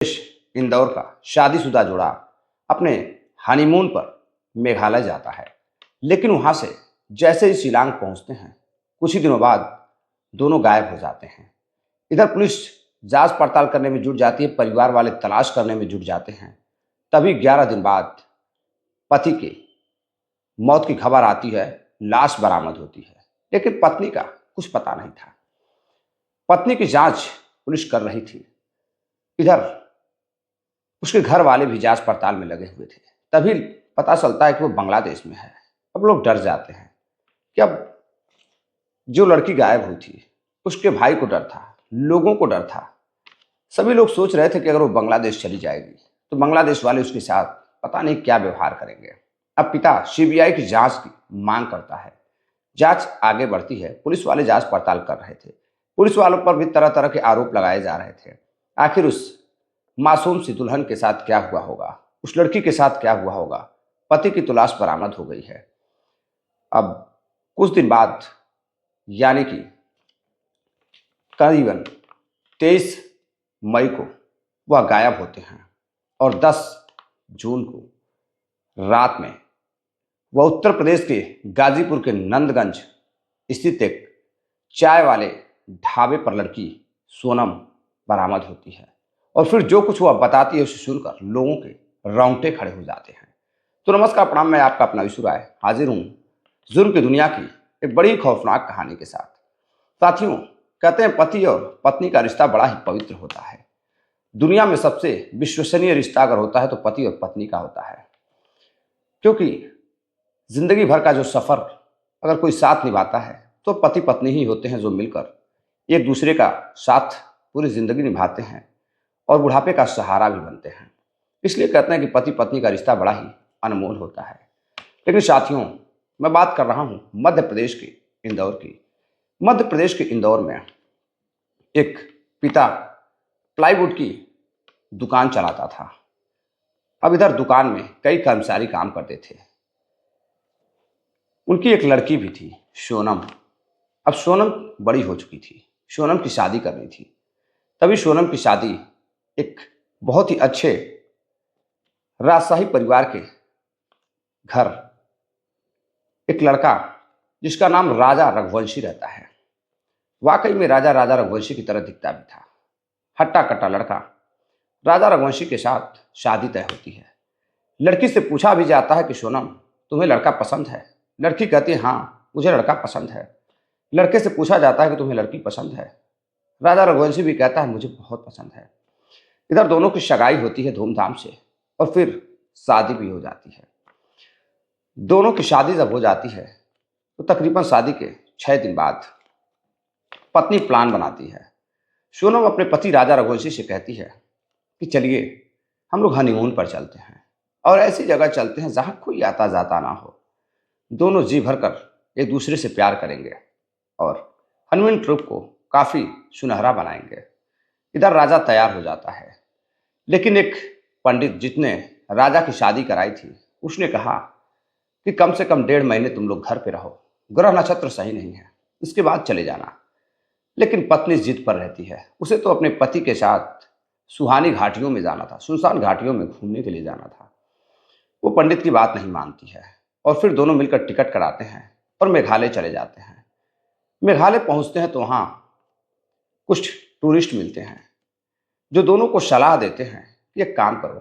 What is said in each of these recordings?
इंदौर का शादीशुदा जोड़ा अपने हनीमून पर मेघालय जाता है। लेकिन वहां से जैसे ही शिलांग पहुंचते हैं, कुछ ही दिनों बाद दोनों गायब हो जाते हैं। इधर पुलिस जांच पड़ताल करने में जुट जाती है, परिवार वाले तलाश करने में जुट जाते हैं। तभी 11 दिन बाद पति के मौत की खबर आती है, लाश बरामद होती है। लेकिन पत्नी का कुछ पता नहीं था। पत्नी की जांच पुलिस कर रही थी, इधर उसके घर वाले भी जांच पड़ताल में लगे हुए थे। तभी पता चलता है कि वो बांग्लादेश में है। अब लोग डर जाते हैं कि अब जो लड़की गायब हुई थी उसके भाई को डर था, लोगों को डर था। सभी लोग सोच रहे थे कि अगर वो बांग्लादेश चली जाएगी तो बांग्लादेश वाले उसके साथ पता नहीं क्या व्यवहार करेंगे। अब पिता सीबीआई की जांच की मांग करता है। जांच आगे बढ़ती है, पुलिस वाले जांच पड़ताल कर रहे थे। पुलिस वालों पर भी तरह तरह के आरोप लगाए जा रहे थे। आखिर उस मासूम सी दुल्हन के साथ क्या हुआ होगा, उस लड़की के साथ क्या हुआ होगा। पति की तलाश बरामद हो गई है। अब कुछ दिन बाद यानी कि करीबन 23 मई को वह गायब होते हैं और 10 जून को रात में वह उत्तर प्रदेश के गाजीपुर के नंदगंज स्थित एक चाय वाले ढाबे पर लड़की सोनम बरामद होती है। और फिर जो कुछ वह बताती है उसे सुनकर लोगों के रोंगटे खड़े हो जाते हैं। तो नमस्कार, प्रणाम, मैं आपका अपना विशु राय हाजिर हूँ जुर्म की दुनिया की एक बड़ी खौफनाक कहानी के साथ। साथियों, कहते हैं पति और पत्नी का रिश्ता बड़ा ही पवित्र होता है। दुनिया में सबसे विश्वसनीय रिश्ता अगर होता है तो पति और पत्नी का होता है, क्योंकि जिंदगी भर का जो सफर अगर कोई साथ निभाता है तो पति पत्नी ही होते हैं, जो मिलकर एक दूसरे का साथ पूरी जिंदगी निभाते हैं और बुढ़ापे का सहारा भी बनते हैं। इसलिए कहते हैं कि पति पत्नी का रिश्ता बड़ा ही अनमोल होता है। लेकिन साथियों, मैं बात कर रहा हूँ मध्य प्रदेश के इंदौर की। मध्य प्रदेश के इंदौर में एक पिता प्लाईवुड की दुकान चलाता था। अब इधर दुकान में कई कर्मचारी काम करते थे। उनकी एक लड़की भी थी, सोनम। अब सोनम बड़ी हो चुकी थी, सोनम की शादी करनी थी। तभी सोनम की शादी एक बहुत ही अच्छे राजशाही परिवार के घर एक लड़का जिसका नाम राजा रघुवंशी रहता है। वाकई में राजा रघुवंशी की तरह दिखता भी था। हट्टा कट्टा लड़का। राजा रघुवंशी के साथ शादी तय होती है। लड़की से पूछा भी जाता है कि सोनम, तुम्हें लड़का पसंद है? लड़की कहती है हाँ, मुझे लड़का पसंद है। लड़के से पूछा जाता है कि तुम्हें लड़की पसंद है? राजा रघुवंशी भी कहता है मुझे बहुत पसंद है। इधर दोनों की सगाई होती है धूमधाम से और फिर शादी भी हो जाती है। दोनों की शादी जब हो जाती है तो तकरीबन शादी के 6 दिन बाद पत्नी प्लान बनाती है। सोनम अपने पति राजा रघुवंशी से कहती है कि चलिए हम लोग हनीमून पर चलते हैं और ऐसी जगह चलते हैं जहाँ कोई आता जाता ना हो। दोनों जी भर कर एक दूसरे से प्यार करेंगे और हनीमून ट्रिप को काफ़ी सुनहरा बनाएंगे। इधर राजा तैयार हो जाता है, लेकिन एक पंडित जिसने राजा की शादी कराई थी उसने कहा कि कम से कम 1.5 महीने तुम लोग घर पे रहो, ग्रह नक्षत्र सही नहीं है, इसके बाद चले जाना। लेकिन पत्नी जिद पर रहती है। उसे तो अपने पति के साथ सुहानी घाटियों में जाना था, सुनसान घाटियों में घूमने के लिए जाना था। वो पंडित की बात नहीं मानती है और फिर दोनों मिलकर टिकट कराते हैं और मेघालय चले जाते हैं। मेघालय पहुंचते हैं तो वहाँ कुछ टूरिस्ट मिलते हैं जो दोनों को सलाह देते हैं कि एक काम करो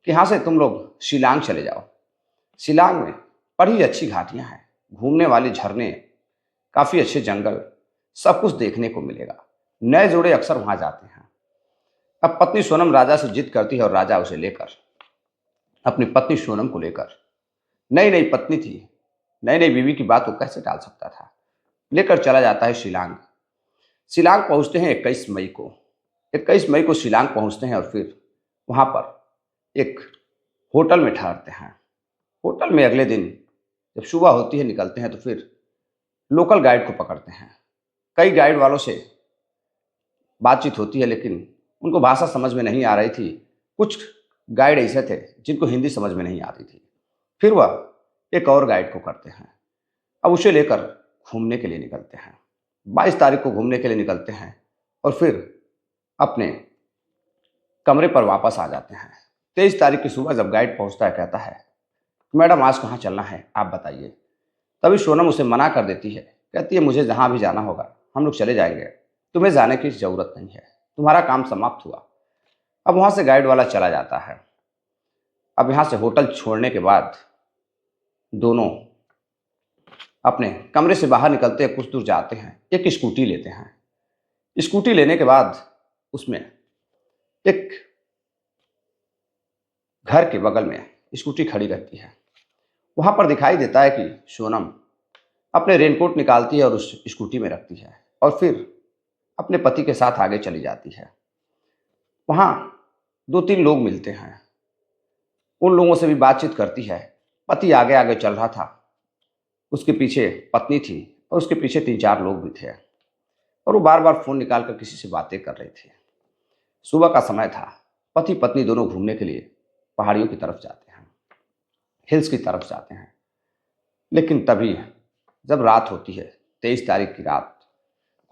कि यहाँ से तुम लोग शिलांग चले जाओ। शिलांग में बड़ी अच्छी घाटियाँ हैं, घूमने वाले झरने, काफ़ी अच्छे जंगल, सब कुछ देखने को मिलेगा। नए जोड़े अक्सर वहाँ जाते हैं। अब पत्नी सोनम राजा से जिद करती है और राजा उसे लेकर, अपनी पत्नी सोनम को लेकर, नई नई पत्नी थी, नई नई बीवी की बात वो कैसे टाल सकता था, लेकर चला जाता है शिलांग। शिलांग पहुँचते हैं 21 मई को। 21 मई को शिलांग पहुँचते हैं और फिर वहाँ पर एक होटल में ठहरते हैं। होटल में अगले दिन जब सुबह होती है निकलते हैं तो फिर लोकल गाइड को पकड़ते हैं। कई गाइड वालों से बातचीत होती है लेकिन उनको भाषा समझ में नहीं आ रही थी। कुछ गाइड ऐसे थे जिनको हिंदी समझ में नहीं आती थी। फिर वह एक और गाइड को करते हैं। अब उसे लेकर घूमने के लिए निकलते हैं। 22 तारीख को घूमने के लिए निकलते हैं और फिर अपने कमरे पर वापस आ जाते हैं। 23 तारीख की सुबह जब गाइड पहुंचता है, कहता है, मैडम आज कहाँ चलना है आप बताइए। तभी सोनम उसे मना कर देती है, कहती है मुझे जहाँ भी जाना होगा हम लोग चले जाएंगे, तुम्हें जाने की ज़रूरत नहीं है, तुम्हारा काम समाप्त हुआ। अब वहाँ से गाइड वाला चला जाता है। अब यहाँ से होटल छोड़ने के बाद दोनों अपने कमरे से बाहर निकलते हैं, कुछ दूर जाते हैं, एक स्कूटी लेते हैं। स्कूटी लेने के बाद उसमें एक घर के बगल में स्कूटी खड़ी रहती है। वहाँ पर दिखाई देता है कि सोनम अपने रेनकोट निकालती है और उस स्कूटी में रखती है और फिर अपने पति के साथ आगे चली जाती है। वहाँ 2-3 लोग मिलते हैं, उन लोगों से भी बातचीत करती है। पति आगे आगे चल रहा था, उसके पीछे पत्नी थी और उसके पीछे 3-4 लोग भी थे और वो बार बार फ़ोन निकाल कर किसी से बातें कर रहे थे। सुबह का समय था, पति पत्नी दोनों घूमने के लिए पहाड़ियों की तरफ जाते हैं, हिल्स की तरफ जाते हैं। लेकिन तभी जब रात होती है, 23 तारीख की रात,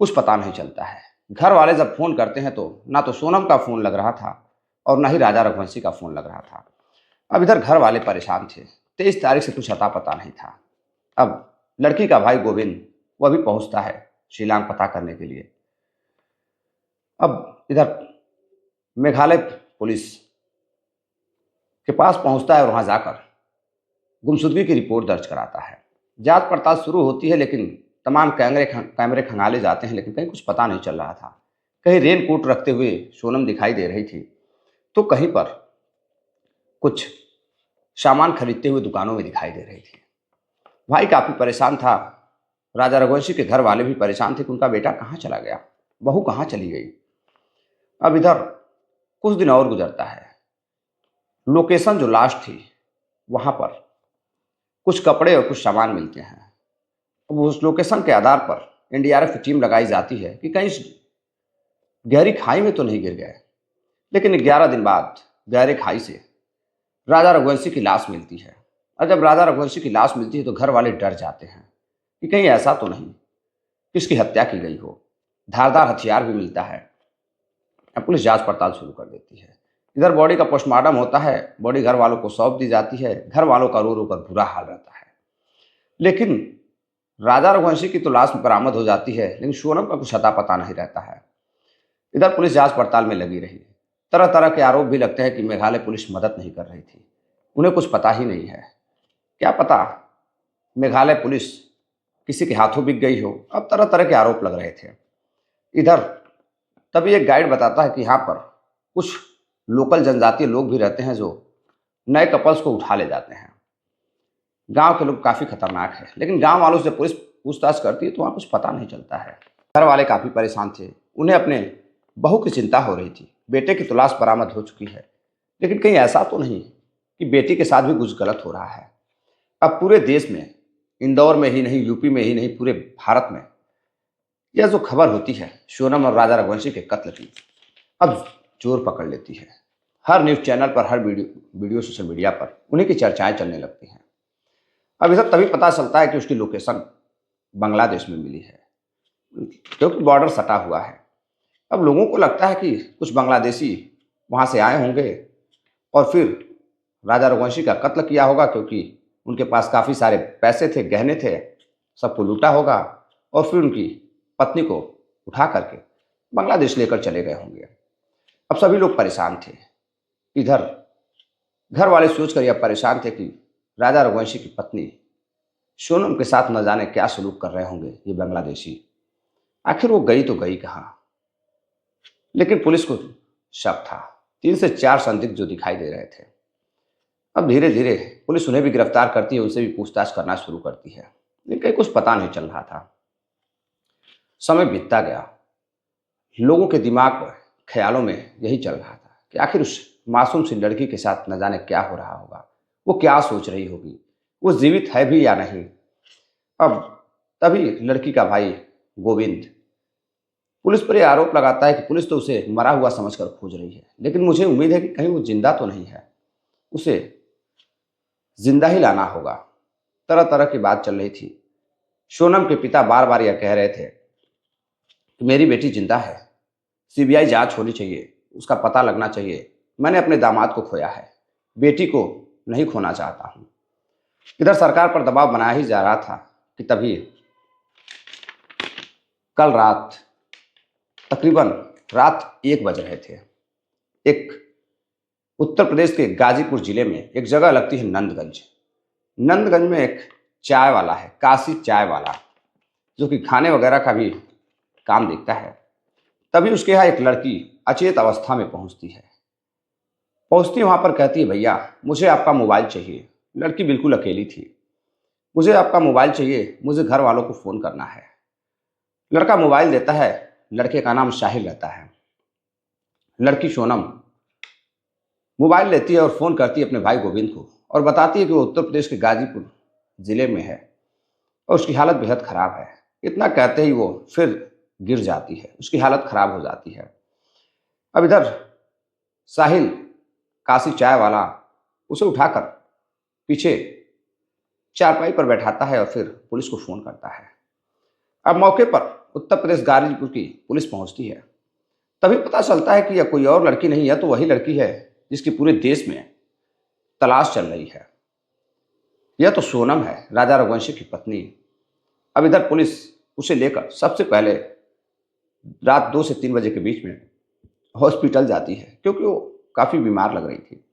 कुछ पता नहीं चलता है। घर वाले जब फ़ोन करते हैं तो ना तो सोनम का फ़ोन लग रहा था और ना ही राजा रघुवंशी का फ़ोन लग रहा था। अब इधर घर वाले परेशान थे, 23 तारीख से कुछ अता पता नहीं था। अब लड़की का भाई गोविंद वह भी पहुंचता है शिलांग पता करने के लिए। अब इधर मेघालय पुलिस के पास पहुंचता है और वहां जाकर गुमशुदगी की रिपोर्ट दर्ज कराता है। जांच पड़ताल शुरू होती है, लेकिन तमाम कैमरे खंगाले जाते हैं, लेकिन कहीं कुछ पता नहीं चल रहा था। कहीं रेन कोट रखते हुए सोनम दिखाई दे रही थी, तो कहीं पर कुछ सामान खरीदते हुए दुकानों में दिखाई दे रही थी। भाई काफ़ी परेशान था, राजा रघुवंशी के घर वाले भी परेशान थे कि उनका बेटा कहाँ चला गया, बहू कहाँ चली गई। अब इधर कुछ दिन और गुजरता है। लोकेशन जो लास्ट थी वहाँ पर कुछ कपड़े और कुछ सामान मिलते हैं। अब उस लोकेशन के आधार पर एनडीआरएफ की टीम लगाई जाती है कि कहीं गहरी खाई में तो नहीं गिर गए। लेकिन 11 दिन बाद गहरे खाई से राजा रघुवंशी की लाश मिलती है। और जब राजा रघुवंशी की लाश मिलती है तो घर वाले डर जाते हैं कि कहीं ऐसा तो नहीं कि इसकी हत्या की गई हो। धारदार हथियार भी मिलता है। अब पुलिस जांच पड़ताल शुरू कर देती है। इधर बॉडी का पोस्टमार्टम होता है, बॉडी घर वालों को सौंप दी जाती है। घर वालों का रो रो कर बुरा हाल रहता है। लेकिन राजा रघुवंशी की तो लाश बरामद हो जाती है, लेकिन सोनम का कुछ अता पता नहीं रहता है। इधर पुलिस जांच पड़ताल में लगी रही। तरह तरह के आरोप भी लगते हैं कि मेघालय पुलिस मदद नहीं कर रही थी, उन्हें कुछ पता ही नहीं है। क्या पता मेघालय पुलिस किसी के हाथों बिक गई हो। अब तरह तरह के आरोप लग रहे थे। इधर तभी एक गाइड बताता है कि यहाँ पर कुछ लोकल जनजातीय लोग भी रहते हैं जो नए कपल्स को उठा ले जाते हैं। गांव के लोग काफ़ी खतरनाक है, लेकिन गांव वालों से पुलिस पूछताछ करती है तो वहाँ कुछ पता नहीं चलता है। घर वाले काफ़ी परेशान थे, उन्हें अपने बहू की चिंता हो रही थी। बेटे की तलाश बरामद हो चुकी है, लेकिन कहीं ऐसा तो नहीं कि बेटी के साथ भी कुछ गलत हो रहा है। अब पूरे देश में, इंदौर में ही नहीं, यूपी में ही नहीं, पूरे भारत में यह जो खबर होती है सोनम और राजा रघुवंशी के कत्ल की, अब जोर पकड़ लेती है। हर न्यूज़ चैनल पर, हर वीडियो सोशल मीडिया पर उन्हीं की चर्चाएं चलने लगती हैं। अब इधर तभी पता चलता है कि उसकी लोकेशन बांग्लादेश में मिली है, क्योंकि बॉर्डर सटा हुआ है। अब लोगों को लगता है कि कुछ बांग्लादेशी वहाँ से आए होंगे और फिर राजा रघुवंशी का कत्ल किया होगा, क्योंकि उनके पास काफ़ी सारे पैसे थे, गहने थे, सबको लूटा होगा और फिर उनकी पत्नी को उठा करके बांग्लादेश लेकर चले गए होंगे। अब सभी लोग परेशान थे। इधर घर वाले सोचकर यह परेशान थे कि राजा रघुवंशी की पत्नी सोनम के साथ न जाने क्या सलूक कर रहे होंगे ये बांग्लादेशी। आखिर वो गई तो गई कहाँ। लेकिन पुलिस को शक था, 3 से 4 संदिग्ध जो दिखाई दे रहे थे। अब धीरे धीरे पुलिस उन्हें भी गिरफ्तार करती है, उनसे भी पूछताछ करना शुरू करती है, लेकिन कहीं कुछ पता नहीं चल रहा था। समय बीतता गया, लोगों के दिमाग पर ख्यालों में यही चल रहा था कि आखिर उस मासूम सी लड़की के साथ न जाने क्या हो रहा होगा, वो क्या सोच रही होगी, वो जीवित है भी या नहीं। अब तभी लड़की का भाई गोविंद पुलिस पर यह आरोप लगाता है कि पुलिस तो उसे मरा हुआ समझकर खोज रही है, लेकिन मुझे उम्मीद है कि कहीं वो जिंदा तो नहीं है, उसे जिंदा ही लाना होगा। तरह तरह की बात चल रही थी। सोनम के पिता बार बार यह कह रहे थे कि मेरी बेटी जिंदा है, सीबीआई जांच होनी चाहिए, उसका पता लगना चाहिए। मैंने अपने दामाद को खोया है, बेटी को नहीं खोना चाहता हूँ। इधर सरकार पर दबाव बनाया ही जा रहा था कि तभी कल रात तकरीबन रात 1 बज रहे थे। एक उत्तर प्रदेश के गाजीपुर जिले में एक जगह लगती है नंदगंज। नंदगंज में एक चाय वाला है, काशी चाय वाला, जो कि खाने वगैरह का भी काम देखता है। तभी उसके यहाँ एक लड़की अचेत अवस्था में पहुंचती है। पहुंचती वहां पर कहती है, भैया मुझे आपका मोबाइल चाहिए। लड़की बिल्कुल अकेली थी। मुझे आपका मोबाइल चाहिए, मुझे घर वालों को फ़ोन करना है। लड़का मोबाइल देता है। लड़के का नाम साहिल रहता है। लड़की सोनम मोबाइल लेती है और फ़ोन करती है अपने भाई गोविंद को और बताती है कि वो उत्तर प्रदेश के गाजीपुर ज़िले में है और उसकी हालत बेहद ख़राब है। इतना कहते ही वो फिर गिर जाती है, उसकी हालत ख़राब हो जाती है। अब इधर साहिल काशी चाय वाला उसे उठाकर पीछे चारपाई पर बैठाता है और फिर पुलिस को फ़ोन करता है। अब मौके पर उत्तर प्रदेश गाजीपुर की पुलिस पहुंचती है। तभी पता चलता है कि यह कोई और लड़की नहीं है, तो वही लड़की है जिसकी पूरे देश में तलाश चल रही है। यह तो सोनम है, राजा रघुवंशी की पत्नी। अब इधर पुलिस उसे लेकर सबसे पहले रात 2 से 3 बजे के बीच में हॉस्पिटल जाती है, क्योंकि वो काफ़ी बीमार लग रही थी।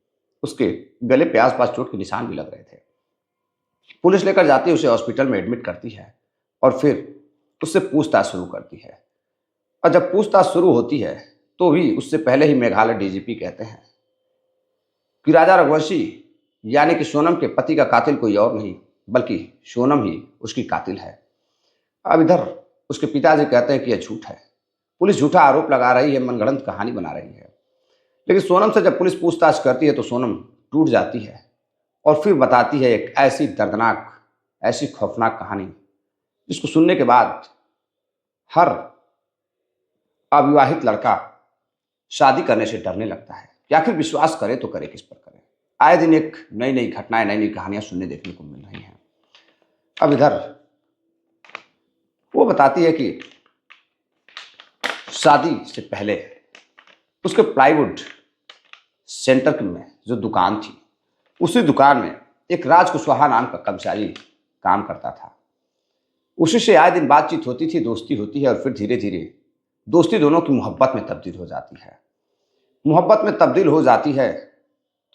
उसके गले पे आसपास चोट के निशान भी लग रहे थे। पुलिस लेकर जाती है, उसे हॉस्पिटल में एडमिट करती है और फिर उससे पूछताछ शुरू करती है। और जब पूछताछ शुरू होती है तो भी उससे पहले ही मेघालय डीजीपी कहते हैं कि राजा रघुवंशी यानी कि सोनम के पति का कातिल कोई और नहीं बल्कि सोनम ही उसकी कातिल है। अब इधर उसके पिताजी कहते हैं कि यह झूठ है। पुलिस झूठा आरोप लगा रही है, मनगढ़ंत कहानी बना रही है। लेकिन सोनम से जब पुलिस पूछताछ करती है तो सोनम टूट जाती है और फिर बताती है एक ऐसी दर्दनाक, ऐसी खौफनाक कहानी जिसको सुनने के बाद हर अविवाहित लड़का शादी करने से डरने लगता है कि आखिर विश्वास करे तो करे किस पर करे। आए दिन एक नई नई घटनाएं, नई नई कहानियां सुनने देखने को मिल रही हैं। अब इधर वो बताती है कि शादी से पहले उसके प्लाईवुड सेंटर में जो दुकान थी, उसी दुकान में एक राज कुशवाहा नाम का कर्मचारी काम करता था। उसी से आए दिन बातचीत होती थी, दोस्ती होती है और फिर धीरे धीरे दोस्ती दोनों की मोहब्बत में तब्दील हो जाती है। मोहब्बत में तब्दील हो जाती है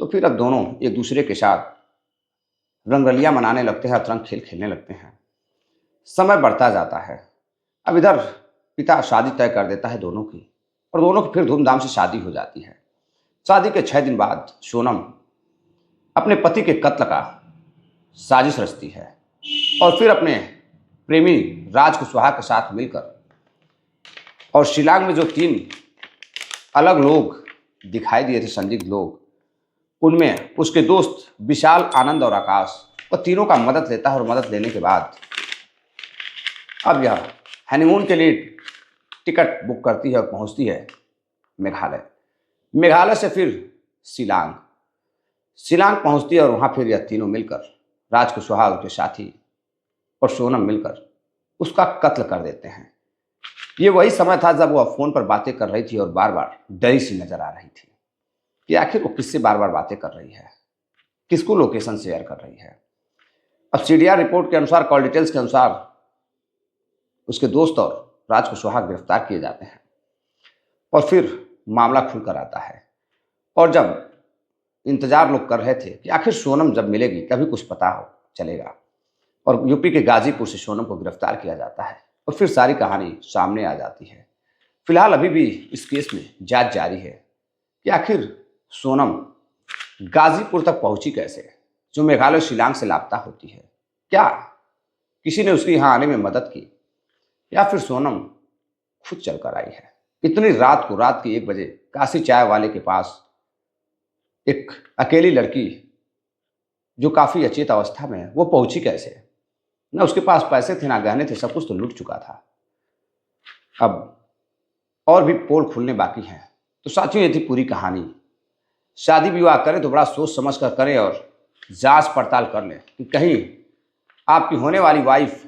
तो फिर अब दोनों एक दूसरे के साथ रंगरलियां मनाने लगते हैं, अतरंग खेल खेलने लगते हैं। समय बढ़ता जाता है। अब इधर पिता शादी तय कर देता है दोनों की, और दोनों की फिर धूमधाम से शादी हो जाती है। शादी के 6 दिन बाद सोनम अपने पति के कत्ल का साजिश रचती है और फिर अपने प्रेमी राज कुशवाहा के साथ मिलकर और शिलांग में जो 3 अलग लोग दिखाई दिए थे, संदिग्ध लोग, उनमें उसके दोस्त विशाल, आनंद और आकाश, और तीनों का मदद लेता है। और मदद लेने के बाद अब यह हनीमून के लिए टिकट बुक करती है और पहुंचती है मेघालय। मेघालय से फिर शिलांग पहुंचती है और वहां फिर यह तीनों मिलकर राज कुशवाहा, उनके साथी और सोनम मिलकर उसका कत्ल कर देते हैं। ये वही समय था जब वह फोन पर बातें कर रही थी और बार बार डरी सी नजर आ रही थी कि आखिर वो किससे बार बार बातें कर रही है, किसको लोकेशन शेयर कर रही है। अब सीडीआर रिपोर्ट के अनुसार, कॉल डिटेल्स के अनुसार उसके दोस्त और राज कुशवाहा गिरफ्तार किए जाते हैं और फिर मामला खुलकर आता है। और जब इंतजार लोग कर रहे थे कि आखिर सोनम जब मिलेगी तभी कुछ पता हो चलेगा, और यूपी के गाजीपुर से सोनम को गिरफ्तार किया जाता है और फिर सारी कहानी सामने आ जाती है। फिलहाल अभी भी इस केस में जांच जारी है कि आखिर सोनम गाजीपुर तक पहुंची कैसे, जो मेघालय शिलांग से लापता होती है। क्या किसी ने उसकी यहाँ आने में मदद की या फिर सोनम खुद चलकर आई है। इतनी रात को, रात के 1 बजे काशी चाय वाले के पास एक अकेली लड़की जो काफ़ी अचेत अवस्था में है, वो पहुंची कैसे। ना उसके पास पैसे थे, ना गहने थे, सब कुछ तो लूट चुका था। अब और भी पोल खुलने बाकी हैं। तो साथियों, ये थी पूरी कहानी। शादी विवाह करें तो बड़ा सोच समझ कर करें और जांच पड़ताल कर लें कि कहीं आपकी होने वाली वाइफ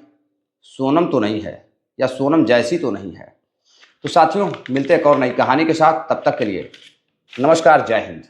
सोनम तो नहीं है या सोनम जैसी तो नहीं है। तो साथियों मिलते हैं एक और नई कहानी के साथ, तब तक के लिए नमस्कार, जय हिंद।